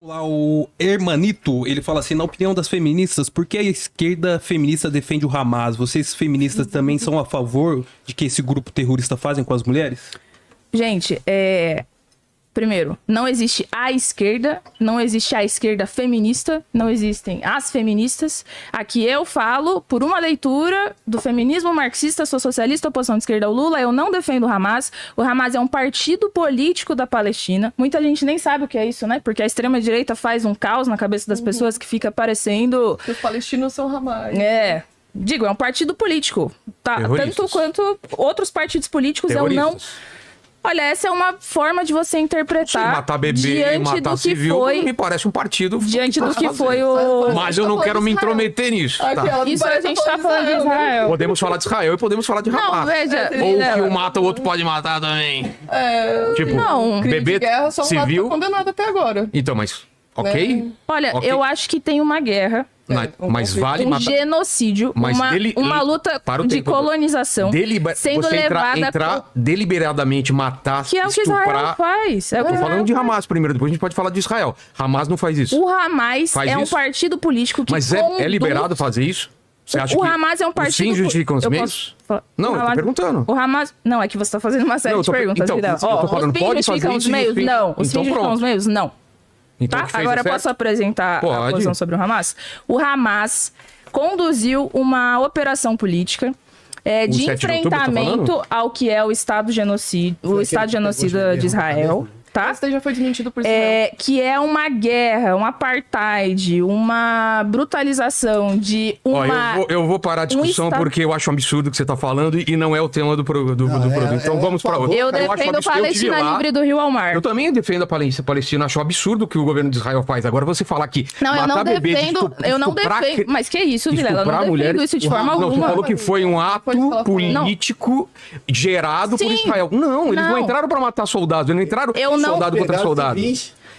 Lá o Hermanito, ele fala assim, na opinião das feministas, por que a esquerda feminista defende o Hamas? Vocês feministas também são a favor de que esse grupo terrorista fazem com as mulheres? Gente, primeiro, não existe a esquerda, não existe a esquerda feminista, não existem as feministas. Aqui eu falo por uma leitura do feminismo marxista, sou socialista, oposição de esquerda ao Lula, eu não defendo o Hamas. O Hamas é um partido político da Palestina. Muita gente nem sabe o que é isso, né? Porque a extrema-direita faz um caos na cabeça das pessoas que fica parecendo... Os palestinos são Hamas. Digo, é um partido político, tá? Tanto quanto outros partidos políticos, eu não... Olha, essa é uma forma de você interpretar. Sim, matar bebê, matar civil, me parece um partido. Diante do que foi o... Mas eu não quero me intrometer nisso. Tá. Isso a gente tá falando de Israel. Podemos falar de Israel e podemos falar de Hamas. Não, veja... Ou que um mata, o outro pode matar também. Tipo, não. Bebê guerra, só civil... tá condenado até agora. Então, mas... Ok? Olha, eu acho que tem uma guerra... Mas vale matar... genocídio, uma luta de colonização sendo levada... Entrar deliberadamente, matar, que é o que Israel faz. Eu tô falando de Hamas primeiro, depois a gente pode falar de Israel. Hamas não faz isso. O Hamas é um partido político que Mas é liberado fazer isso? Você acha o Hamas é um partido... Os fins justificam os meios? Não, eu tô perguntando. O Hamas... Não, é que você tá fazendo uma série de perguntas. Então, eu tô falando, pode fazer isso? Os meios? Não. Os fins justificam os meios? Não. Então, tá? Agora eu posso apresentar a posição sobre o Hamas? O Hamas conduziu uma operação política de enfrentamento ao que é o Estado genocida de Israel. Tá? Esse já foi desmentido por Israel. Que é uma guerra, um apartheid, uma brutalização de uma... Eu vou parar a discussão porque eu acho um absurdo o que você tá falando e não é o tema do programa. Então vamos para outra. Eu defendo a Palestina livre do rio ao mar. Eu também defendo a Palestina, acho um absurdo o que o governo de Israel faz. Agora você falar que eu não defendo, mas que isso, Vilela? Eu não defendo isso de forma alguma. Não, você falou que foi um ato político gerado por Israel. Não, eles não entraram para matar soldados, eles não entraram... soldado contra soldado.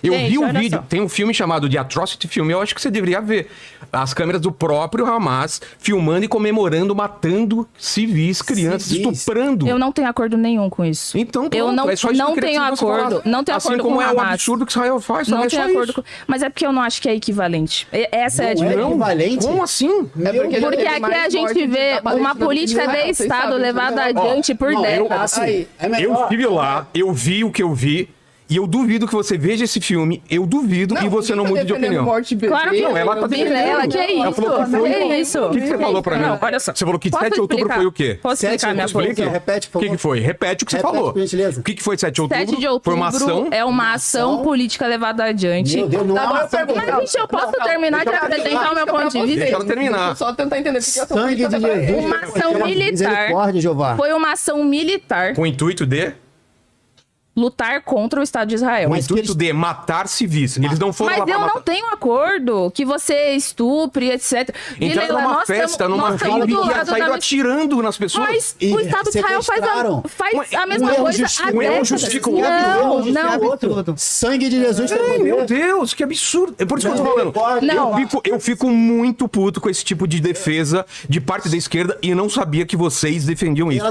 Eu vi um vídeo, tem um filme chamado The Atrocity Film, eu acho que você deveria ver. As câmeras do próprio Hamas filmando e comemorando, matando civis, crianças, estuprando. Eu não tenho acordo nenhum com isso. Então, eu não tenho acordo. Não tenho assim acordo como com o é Hamas. o absurdo que Israel faz, não tenho acordo com... Mas é porque eu não acho que é equivalente. Essa é a diferença. Não é equivalente? Como assim? Porque aqui a gente vê uma política de Estado levada adiante por décadas. Eu estive lá, eu vi o que eu vi. E eu duvido que você veja esse filme, eu duvido e você não mude de opinião. Claro que não, ela tá defendendo. Que é isso? Ela falou que foi... Que é isso? O que você falou pra mim? Olha só. Você falou que 7 de outubro foi o quê? Posso explicar minha posição? Repete, por favor. O que foi? Repete o que você falou. O que foi 7 de outubro? 7 de outubro foi uma ação? É uma ação política levada adiante. Meu Deus, não é uma ação. Mas, gente, eu posso terminar de apresentar o meu ponto de vista? Deixa ela terminar. Só tentar entender. Sangue de Jesus. Uma ação militar. Foi uma ação militar. Com o intuito de... lutar contra o Estado de Israel. O intuito de matar civis. Eles não foram lá pra matar. Mas eu não tenho acordo que você estupre, etc. Então numa festa, numa rave e saiu atirando nas pessoas. Mas o Estado de Israel faz a mesma coisa há décadas. Não. Sangue de Jesus. Meu Deus, que absurdo. É por isso que eu tô falando. Eu fico muito puto com esse tipo de defesa de parte da esquerda e não sabia que vocês defendiam isso.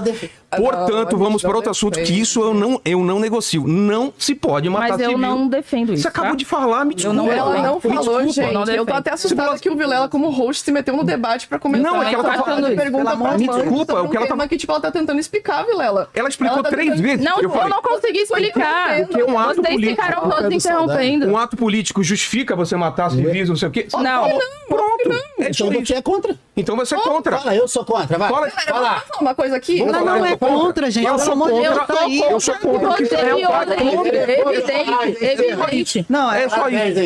Portanto, vamos para outro assunto, que isso eu não negocio. Não se pode matar civil. Mas eu não defendo isso. Você acabou de falar, me desculpa. Ela não falou, gente. Eu tô até assustada que o Vilela, como host, se meteu no debate pra comentar. Não, é que ela tá falando isso. Me desculpa, o que ela tá... que, tipo, ela tá tentando explicar, Vilela. Ela explicou 3 vezes. Não, eu não consegui explicar. Vocês ficaram todos interrompendo. Um ato político justifica você matar civis, não sei o quê? Não. Pronto. Então você é contra. Então você é contra. Fala, eu sou contra. Vai. Fala uma coisa aqui. Não é contra, gente. Eu sou contra. Eu sou contra. Evidente. Não, é só isso.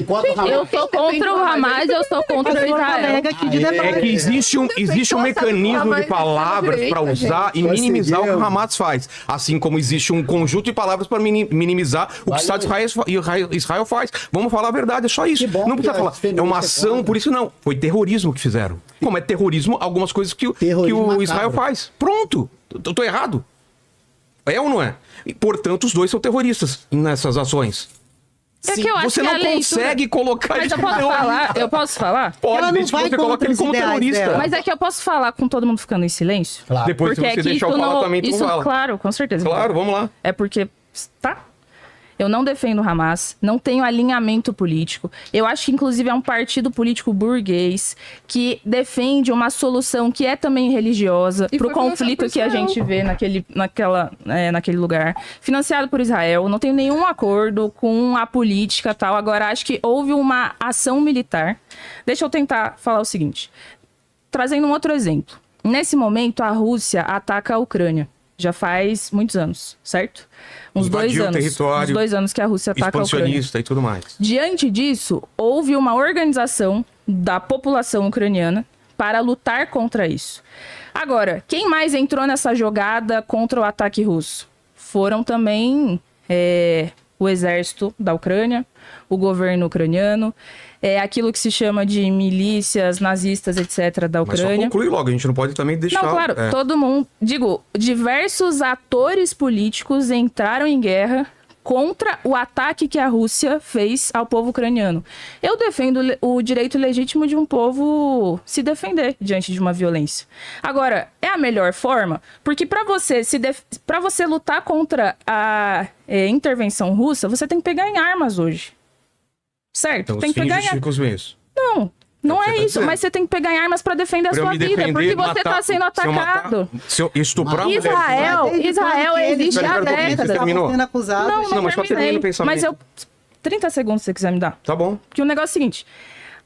Eu sou contra o Hamas, eu sou contra o Israel. É que existe um mecanismo de palavras para usar e minimizar o que o Hamas faz. Assim como existe um conjunto de palavras para minimizar o que o Estado de Israel faz. Vamos falar a verdade, é só isso. Não precisa falar. É uma ação, por isso não. Foi terrorismo que fizeram. Como é terrorismo, algumas coisas que o Israel faz. Pronto. Eu tô errado. É ou não é? E, portanto, os dois são terroristas nessas ações. É que eu acho você que não consegue colocar... Mas eu posso falar? Pode, desde que você coloca ele como terrorista. Dela. Mas é que eu posso falar com todo mundo ficando em silêncio? Claro. Depois, se você deixar eu falar também, tu fala. Claro, com certeza. Claro, vamos lá. É porque... Tá? Eu não defendo o Hamas, não tenho alinhamento político. Eu acho que, inclusive, é um partido político burguês que defende uma solução que é também religiosa para o conflito que a gente vê naquele lugar. Financiado por Israel, não tenho nenhum acordo com a política e tal. Agora, acho que houve uma ação militar. Deixa eu tentar falar o seguinte. Trazendo um outro exemplo. Nesse momento, a Rússia ataca a Ucrânia. Já faz muitos anos, certo? Uns 2 anos. Uns 2 anos que a Rússia ataca a Ucrânia. Expansionista e tudo mais. Diante disso, houve uma organização da população ucraniana para lutar contra isso. Agora, quem mais entrou nessa jogada contra o ataque russo? Foram também o exército da Ucrânia, o governo ucraniano, aquilo que se chama de milícias nazistas, etc., da Ucrânia. Mas só conclui logo, a gente não pode também deixar... Não, claro, todo mundo... Digo, diversos atores políticos entraram em guerra contra o ataque que a Rússia fez ao povo ucraniano. Eu defendo o direito legítimo de um povo se defender diante de uma violência. Agora, é a melhor forma? Porque para você lutar contra a intervenção russa, você tem que pegar em armas hoje. Certo? Então, tem que pegar em os meios. Não é isso, dizendo. mas você tem que pegar em armas para defender a sua vida, porque você tá sendo atacado. Se eu estuprar Israel existe há décadas. Terminou? Sendo acusado. Não, mas só termina o pensamento. Mas 30 segundos se você quiser me dar. Tá bom. Porque o negócio é o seguinte,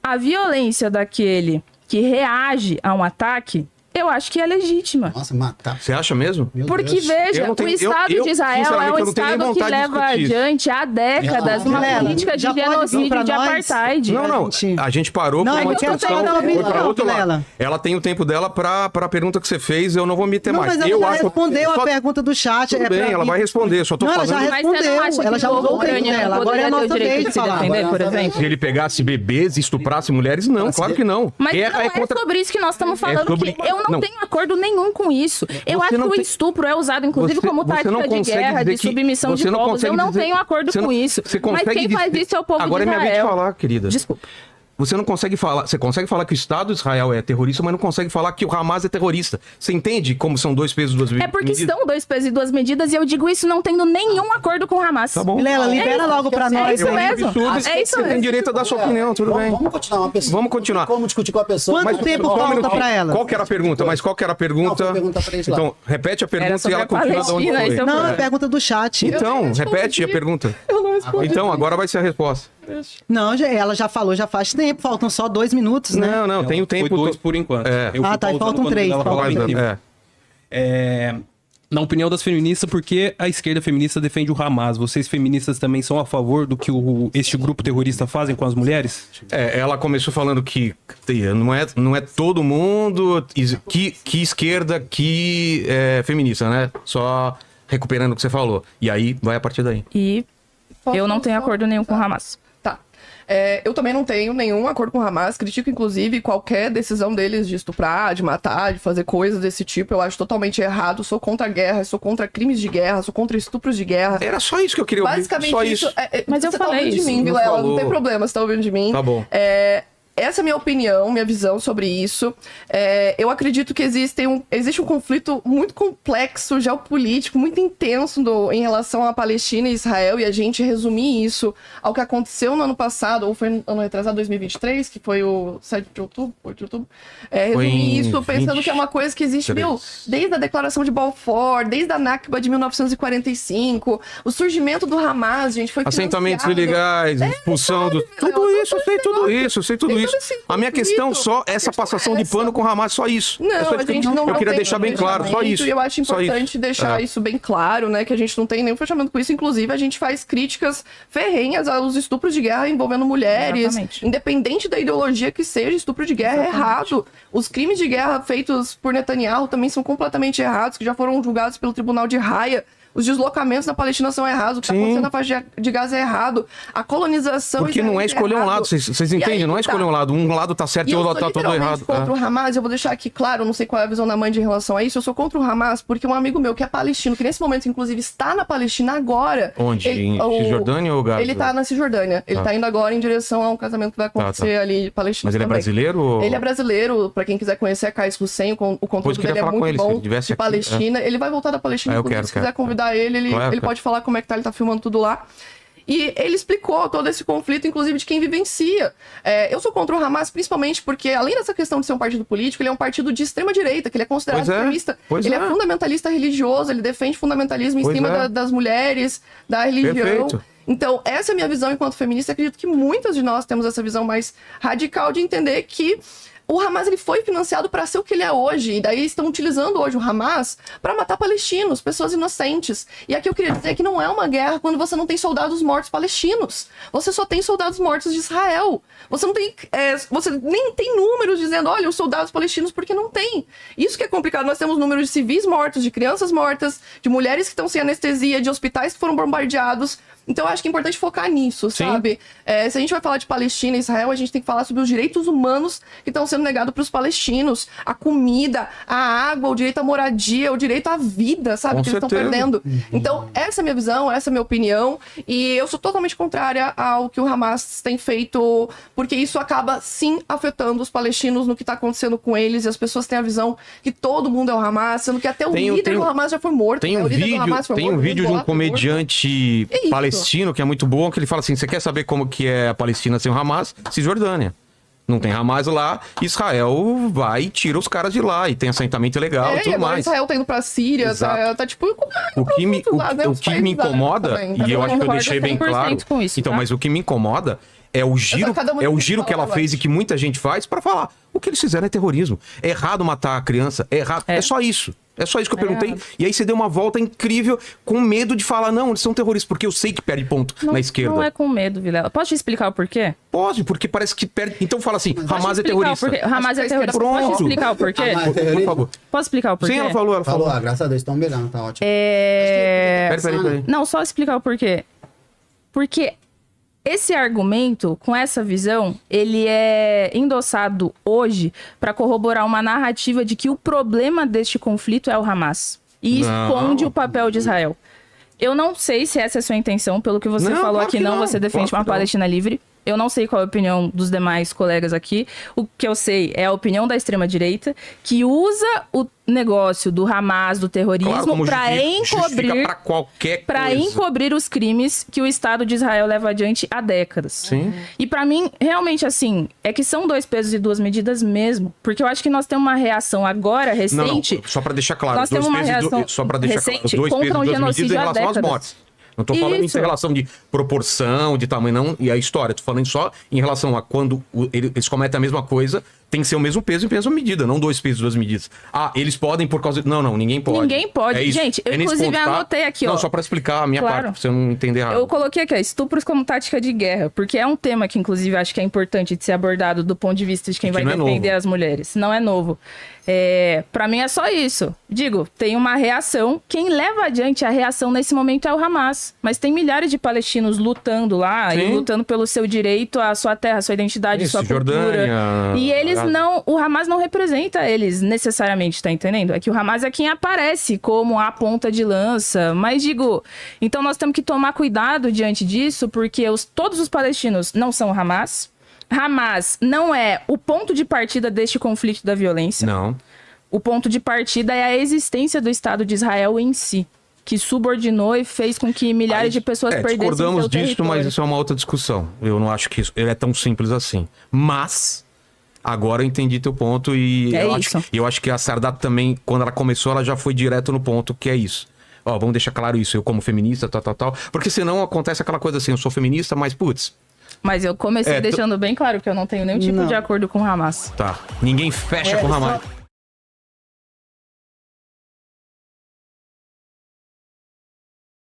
a violência daquele que reage a um ataque, eu acho que é legítima. Nossa, matar. Você acha mesmo? Meu Porque, Deus. veja, o Estado de Israel é um eu não tenho nem Estado que vontade de leva discutir isso. adiante há décadas uma Vilela, política de já pode vir genocídio pra e de nós? apartheid. Não. A gente parou Não, por uma eu quero discussão. dar uma Foi pra opinião, outro lado. Vilela. Ela tem o tempo dela pra pergunta que você fez, eu não vou me meter Não, mais. mas ela já respondeu a pergunta do chat. Tudo bem, ela vai responder, só tô Não, ela já falando... Mas você não acha respondeu. Ela que já o usou o tempo ucraniano dela. Agora é a poderia ter o nossa direito vez de de se falar. defender, por exemplo? Se ele pegasse bebês e estuprasse mulheres, não, claro que não. Mas Guerra não é contra... sobre isso que nós estamos falando, sobre- que eu não não. tenho acordo nenhum com isso. Eu Você acho não que o tem- estupro é usado, inclusive, Você- como você não tática de consegue guerra, dizer de que- submissão de você não povos. consegue Eu não dizer- tenho acordo você não- com isso. você Mas consegue quem faz dizer- isso é o povo Agora de é minha Israel. vez de falar, querida. Desculpa. Você não consegue falar, você consegue falar que o Estado de Israel é terrorista, mas não consegue falar que o Hamas é terrorista. Você entende como são 2 pesos, 2 medidas? É porque são 2 pesos e 2 medidas, e eu digo isso não tendo nenhum acordo com o Hamas. Tá bom. Vilela, libera logo pra nós. isso Eu acho mesmo. absurdo, É isso você tem mesmo. direito a dar sua opinião, tudo bem. Vamos continuar uma pessoa. Vamos continuar. Como discutir com a pessoa? Mas Quanto tempo só um falta minutinho. pra ela? Qual que era a pergunta? Mas qual que era a pergunta? Não, foi pergunta pra eles lá. Então, repete a Era pergunta e sobre ela a continua de onde Palestina, foi. esse é o Não, é problema. pergunta do chat. Então, repete a pergunta. Eu não respondi. Então, agora vai ser a resposta. Não, ela já falou já faz tempo. Faltam só 2 minutos, né? Não, tem o tempo... Foi 2 por enquanto. É. Eu fui Ah, tá, e pausando faltam quando 3. ela falava em cima. É. Na opinião das feministas, por que a esquerda feminista defende o Hamas? Vocês feministas também são a favor do que este grupo terrorista fazem com as mulheres? Ela começou falando que não é todo mundo que esquerda que é feminista, né? Só recuperando o que você falou. E aí, vai a partir daí. E eu não tenho acordo nenhum com o Hamas. Tá. Eu também não tenho nenhum acordo com o Hamas. Critico, inclusive, qualquer decisão deles de estuprar, de matar, de fazer coisas desse tipo. Eu acho totalmente errado. Sou contra a guerra, sou contra crimes de guerra, sou contra estupros de guerra. Era só isso que eu queria ouvir. Basicamente Só isso. isso. Mas eu você falei tá ouvindo isso. de mim, Não Vilela. falou. Não tem problema, você tá ouvindo de mim. Tá bom. Essa é a minha opinião, minha visão sobre isso. Eu acredito que existe um conflito muito complexo, geopolítico, muito intenso em relação à Palestina e Israel, e a gente resumir isso ao que aconteceu no ano passado, ou foi no ano retrasado, 2023, que foi o 7 de outubro, 8 de outubro. Resumir isso pensando que é uma coisa que existe, desde a Declaração de Balfour, desde a Nakba de 1945, o surgimento do Hamas, gente, foi Assentamentos financiado. ilegais, expulsão do... Tudo isso, eu sei tudo isso. A minha questão só é essa passação de pano com o Hamas, só isso. Não, É só a isso que gente não eu queria tem deixar bem claro, só isso. E eu acho Só importante deixar isso bem claro, né? Que a gente não tem nenhum fechamento com isso. Inclusive, a gente faz críticas ferrenhas aos estupros de guerra envolvendo mulheres. Exatamente. Independente da ideologia que seja, estupro de guerra é errado. Os crimes de guerra feitos por Netanyahu também são completamente errados, que já foram julgados pelo Tribunal de Haia. Os deslocamentos na Palestina são errados, o que está acontecendo na faixa de Gaza é errado. A colonização... Porque não é escolher um lado, vocês entendem? Não é escolher um lado. Um lado tá certo e o outro tá todo errado. Contra o Hamas, eu vou deixar aqui claro, não sei qual é a visão da Mandy em relação a isso, eu sou contra o Hamas porque um amigo meu que é palestino, que nesse momento, inclusive, está na Palestina agora... Onde? Em Cisjordânia ou Gaza? Ele tá na Cisjordânia. Ele tá indo agora em direção a um casamento que vai acontecer ali em Palestina. Mas ele também. é brasileiro? Ou... Ele é brasileiro, pra quem quiser conhecer, é Kais Hussein, o conteúdo dele é muito bom, de Palestina. Ele vai voltar da Palestina, inclusive, se quiser convidar ele, ele pode falar como é que tá, ele tá filmando tudo lá. E ele explicou todo esse conflito, inclusive de quem vivencia. Eu sou contra o Hamas principalmente porque, além dessa questão de ser um partido político, ele é um partido de extrema-direita, que ele é considerado extremista. Ele é fundamentalista religioso, ele defende fundamentalismo em cima das mulheres, da religião. Perfeito. Então, essa é a minha visão enquanto feminista. Acredito que muitas de nós temos essa visão mais radical de entender que o Hamas ele foi financiado para ser o que ele é hoje. E daí estão utilizando hoje o Hamas para matar palestinos, pessoas inocentes. E aqui eu queria dizer que não é uma guerra quando você não tem soldados mortos palestinos. Você só tem soldados mortos de Israel. Você não tem... você nem tem números dizendo, olha, os soldados palestinos, porque não tem. Isso que é complicado. Nós temos números de civis mortos, de crianças mortas, de mulheres que estão sem anestesia, de hospitais que foram bombardeados. Então, eu acho que é importante focar nisso, sabe? Se a gente vai falar de Palestina e Israel, a gente tem que falar sobre os direitos humanos que estão sendo negados para os palestinos. A comida, a água, o direito à moradia, o direito à vida, sabe? Com que eles estão certeza. perdendo. Então, essa é a minha visão, essa é a minha opinião. E eu sou totalmente contrária ao que o Hamas tem feito, porque isso acaba, sim, afetando os palestinos no que está acontecendo com eles. E as pessoas têm a visão que todo mundo é o Hamas, sendo que até o líder do Hamas já foi morto. Tem um vídeo de um comediante palestino que é muito bom, que ele fala assim, você quer saber como que é a Palestina sem o Hamas? Cisjordânia. Não tem Hamas lá, Israel vai e tira os caras de lá, e tem assentamento legal e tudo mais. Israel tá indo pra Síria, tá tipo... O que me incomoda, e eu acho que eu deixei bem claro, com isso, então, tá? mas o que me incomoda é o giro que ela fez e que muita gente faz pra falar, o que eles fizeram é terrorismo. É errado matar a criança, é errado, é só isso. É só isso que eu perguntei. Errado. E aí você deu uma volta incrível com medo de falar, não, eles são terroristas, porque eu sei que perde ponto na esquerda. Não é com medo, Vilela. Posso te explicar o porquê? Pode, porque parece que perde. Então fala assim, Hamas é terrorista. Hamas é terrorista. Pronto. Posso te explicar o porquê? Hamas é Por terrorista? favor. Posso explicar o porquê? Sim, ela falou. Falou, graças a Deus, estão melhorando, tá ótimo. Peraí. Não, só explicar o porquê. Porque esse argumento, com essa visão, ele é endossado hoje para corroborar uma narrativa de que o problema deste conflito é o Hamas. E esconde o papel de Israel. Eu não sei se essa é a sua intenção, pelo que você falou claro aqui, que não, não. você defende Claro uma que não. Palestina livre. Eu não sei qual é a opinião dos demais colegas aqui. O que eu sei é a opinião da extrema-direita, que usa o negócio do Hamas, do terrorismo, para encobrir, pra qualquer para coisa. encobrir os crimes que o Estado de Israel leva adiante há décadas. Sim. E para mim, realmente, assim, é que são dois pesos e duas medidas mesmo. Porque eu acho que nós temos uma reação agora, recente... Não, só pra deixar claro, Nós temos uma reação só pra deixar claro, recente dois pesos contra um e duas medidas genocídio em há relação às décadas. mortes. Não tô falando Isso. em relação de proporção, de tamanho, não, e a história. Tô falando só em relação a quando eles cometem a mesma coisa, tem que ser o mesmo peso e mesma medida, não dois pesos e duas medidas. Ah, eles podem por causa... Não, ninguém pode. Ninguém pode. É isso. Gente, eu nesse inclusive ponto, tá? anotei aqui, Não, ó. só pra explicar a minha Claro. parte, pra você não entender errado. Eu coloquei aqui, ó, estupros como tática de guerra, porque é um tema que, inclusive, acho que é importante de ser abordado do ponto de vista de quem vai não é defender novo. as mulheres. Não é novo. Pra mim é só isso. Digo, tem uma reação. Quem leva adiante a reação nesse momento é o Hamas. Mas tem milhares de palestinos lutando lá e Sim. lutando pelo seu direito à sua terra, à sua identidade, à Isso, sua cultura. Jordânia, E eles Gaza. não... O Hamas não representa eles necessariamente, tá entendendo? É que o Hamas é quem aparece como a ponta de lança. Mas digo, então nós temos que tomar cuidado diante disso, porque todos os palestinos não são o Hamas. Hamas não é o ponto de partida deste conflito da violência. Não. O ponto de partida é a existência do Estado de Israel em si, que subordinou e fez com que milhares de pessoas perdessem discordamos seu disso, território. mas isso é uma outra discussão. Eu não acho que isso ele é tão simples assim. Mas agora eu entendi teu ponto e É eu isso. acho que a Sadat também, quando ela começou, ela já foi direto no ponto, que é isso. Ó, vamos deixar claro isso, eu como feminista, tal. Porque senão acontece aquela coisa assim, eu sou feminista, mas putz, Mas eu comecei deixando bem claro que eu não tenho nenhum tipo Não. de acordo com o Hamas. tá. Ninguém fecha com o Hamas.